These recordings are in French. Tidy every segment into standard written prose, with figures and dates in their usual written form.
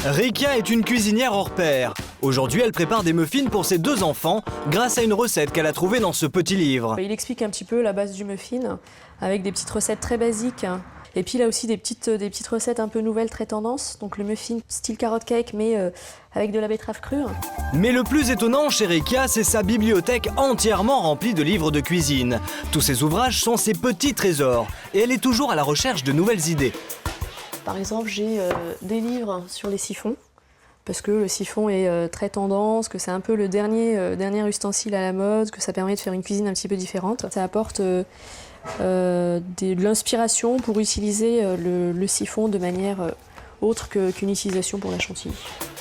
Rekia est une cuisinière hors pair. Aujourd'hui, elle prépare des muffins pour ses 2 enfants grâce à une recette qu'elle a trouvée dans ce petit livre. Il explique un petit peu la base du muffin avec des petites recettes très basiques. Et puis il a aussi des petites recettes un peu nouvelles, très tendance. Donc le muffin style carrot cake mais avec de la betterave crue. Mais le plus étonnant chez Rekia, c'est sa bibliothèque entièrement remplie de livres de cuisine. Tous ces ouvrages sont ses petits trésors et elle est toujours à la recherche de nouvelles idées. Par exemple, j'ai des livres sur les siphons, parce que le siphon est très tendance, que c'est un peu le dernier ustensile à la mode, que ça permet de faire une cuisine un petit peu différente. Ça apporte de l'inspiration pour utiliser le siphon de manière autre qu'une utilisation pour la chantilly.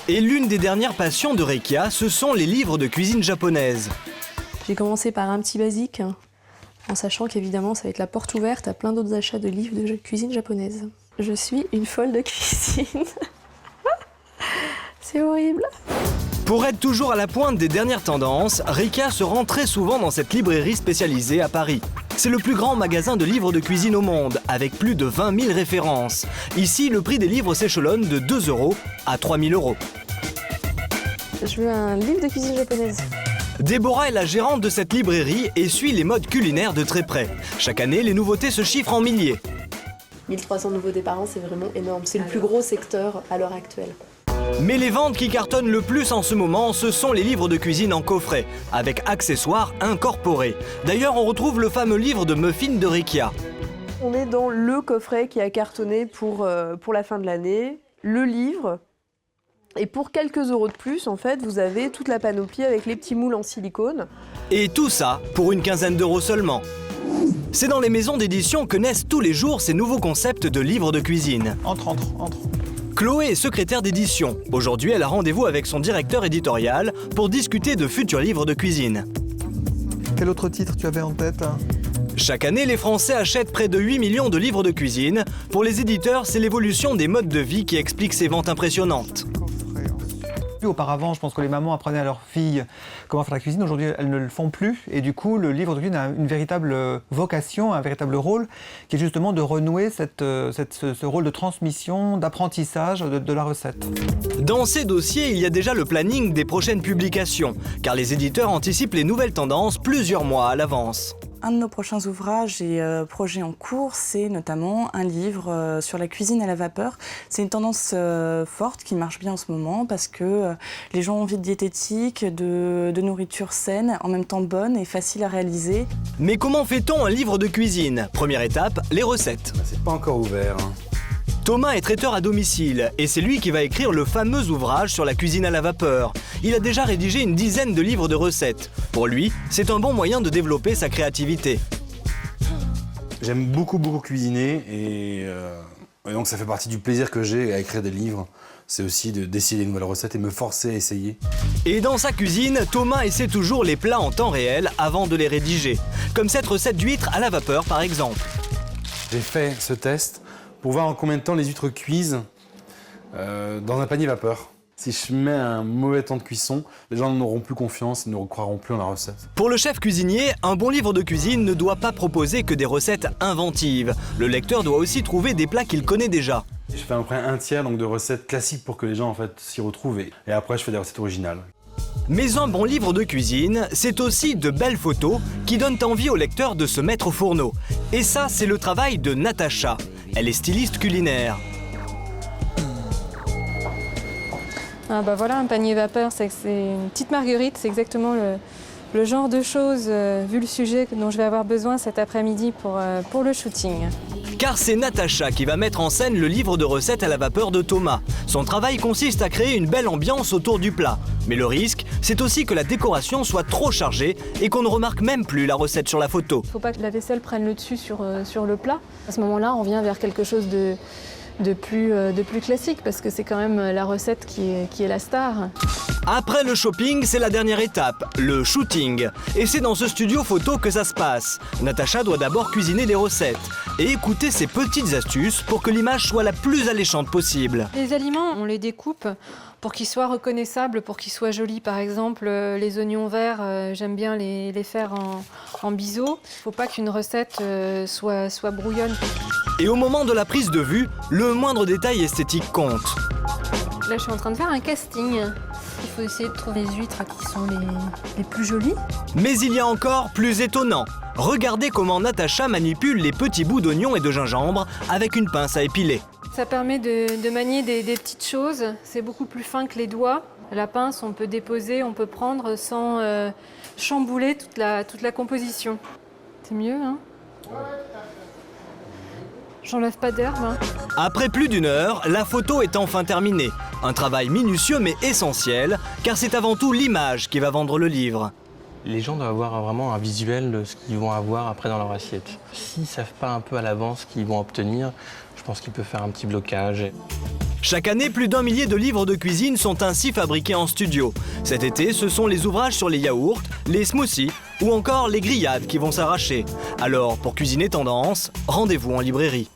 Et l'une des dernières passions de Rekia, ce sont les livres de cuisine japonaise. J'ai commencé par un petit basique, en sachant qu'évidemment ça va être la porte ouverte à plein d'autres achats de livres de cuisine japonaise. Je suis une folle de cuisine. C'est horrible. Pour être toujours à la pointe des dernières tendances, Rekia se rend très souvent dans cette librairie spécialisée à Paris. C'est le plus grand magasin de livres de cuisine au monde, avec plus de 20 000 références. Ici, le prix des livres s'échelonne de 2 € à 3 000 €. Je veux un livre de cuisine japonaise. Déborah est la gérante de cette librairie et suit les modes culinaires de très près. Chaque année, les nouveautés se chiffrent en milliers. 1300 nouveautés par an, c'est vraiment énorme. C'est le plus gros secteur à l'heure actuelle. Mais les ventes qui cartonnent le plus en ce moment, ce sont les livres de cuisine en coffret, avec accessoires incorporés. D'ailleurs, on retrouve le fameux livre de muffins de Rekia. On est dans le coffret qui a cartonné pour la fin de l'année, le livre. Et pour quelques euros de plus, en fait, vous avez toute la panoplie avec les petits moules en silicone. Et tout ça pour une quinzaine d'euros seulement. C'est dans les maisons d'édition que naissent tous les jours ces nouveaux concepts de livres de cuisine. Entre. Chloé est secrétaire d'édition. Aujourd'hui, elle a rendez-vous avec son directeur éditorial pour discuter de futurs livres de cuisine. Quel autre titre tu avais en tête? Chaque année, les Français achètent près de 8 millions de livres de cuisine. Pour les éditeurs, c'est l'évolution des modes de vie qui explique ces ventes impressionnantes. Auparavant, je pense que les mamans apprenaient à leurs filles comment faire la cuisine. Aujourd'hui, elles ne le font plus. Et du coup, le livre de cuisine a une véritable vocation, un véritable rôle, qui est justement de renouer ce rôle de transmission, d'apprentissage de la recette. Dans ces dossiers, il y a déjà le planning des prochaines publications, car les éditeurs anticipent les nouvelles tendances plusieurs mois à l'avance. Un de nos prochains ouvrages et projets en cours, c'est notamment un livre sur la cuisine à la vapeur. C'est une tendance forte qui marche bien en ce moment parce que les gens ont envie de diététique, de nourriture saine, en même temps bonne et facile à réaliser. Mais comment fait-on un livre de cuisine? Première étape, les recettes. C'est pas encore ouvert. Thomas est traiteur à domicile et c'est lui qui va écrire le fameux ouvrage sur la cuisine à la vapeur. Il a déjà rédigé une dizaine de livres de recettes. Pour lui, c'est un bon moyen de développer sa créativité. J'aime beaucoup cuisiner et donc ça fait partie du plaisir que j'ai à écrire des livres. C'est aussi d'essayer des nouvelles recettes et me forcer à essayer. Et dans sa cuisine, Thomas essaie toujours les plats en temps réel avant de les rédiger. Comme cette recette d'huîtres à la vapeur par exemple. J'ai fait ce test pour voir en combien de temps les huîtres cuisent dans un panier vapeur. Si je mets un mauvais temps de cuisson, les gens n'auront plus confiance et ne croiront plus en la recette. Pour le chef cuisinier, un bon livre de cuisine ne doit pas proposer que des recettes inventives. Le lecteur doit aussi trouver des plats qu'il connaît déjà. Je fais à peu près un tiers donc, de recettes classiques pour que les gens en fait, s'y retrouvent et après je fais des recettes originales. Mais un bon livre de cuisine, c'est aussi de belles photos qui donnent envie au lecteur de se mettre au fourneau. Et ça, c'est le travail de Natacha. Elle est styliste culinaire. Ah bah voilà, un panier vapeur, c'est une petite marguerite, c'est exactement le genre de choses, vu le sujet dont je vais avoir besoin cet après-midi pour le shooting. Car c'est Natacha qui va mettre en scène le livre de recettes à la vapeur de Thomas. Son travail consiste à créer une belle ambiance autour du plat. Mais le risque, c'est aussi que la décoration soit trop chargée et qu'on ne remarque même plus la recette sur la photo. Il ne faut pas que la vaisselle prenne le dessus sur le plat. À ce moment-là, on vient vers quelque chose de plus classique parce que c'est quand même la recette qui est la star. Après le shopping, c'est la dernière étape, le shooting. Et c'est dans ce studio photo que ça se passe. Natacha doit d'abord cuisiner les recettes et écouter ses petites astuces pour que l'image soit la plus alléchante possible. Les aliments, on les découpe pour qu'ils soient reconnaissables, pour qu'ils soient jolis. Par exemple, les oignons verts, j'aime bien les faire en biseau. Il ne faut pas qu'une recette soit brouillonne. Et au moment de la prise de vue, le moindre détail esthétique compte. Là, je suis en train de faire un casting. Il faut essayer de trouver les huîtres qui sont les plus jolies. Mais il y a encore plus étonnant. Regardez comment Natacha manipule les petits bouts d'oignon et de gingembre avec une pince à épiler. Ça permet de manier des petites choses. C'est beaucoup plus fin que les doigts. La pince, on peut déposer, on peut prendre sans chambouler toute la composition. C'est mieux, hein? J'enlève pas d'herbe, hein. Après plus d'1 heure, la photo est enfin terminée. Un travail minutieux mais essentiel, car c'est avant tout l'image qui va vendre le livre. Les gens doivent avoir vraiment un visuel de ce qu'ils vont avoir après dans leur assiette. S'ils ne savent pas un peu à l'avance ce qu'ils vont obtenir, je pense qu'il peut faire un petit blocage. Chaque année, plus d'1 millier de livres de cuisine sont ainsi fabriqués en studio. Cet été, ce sont les ouvrages sur les yaourts, les smoothies ou encore les grillades qui vont s'arracher. Alors, pour cuisiner tendance, rendez-vous en librairie.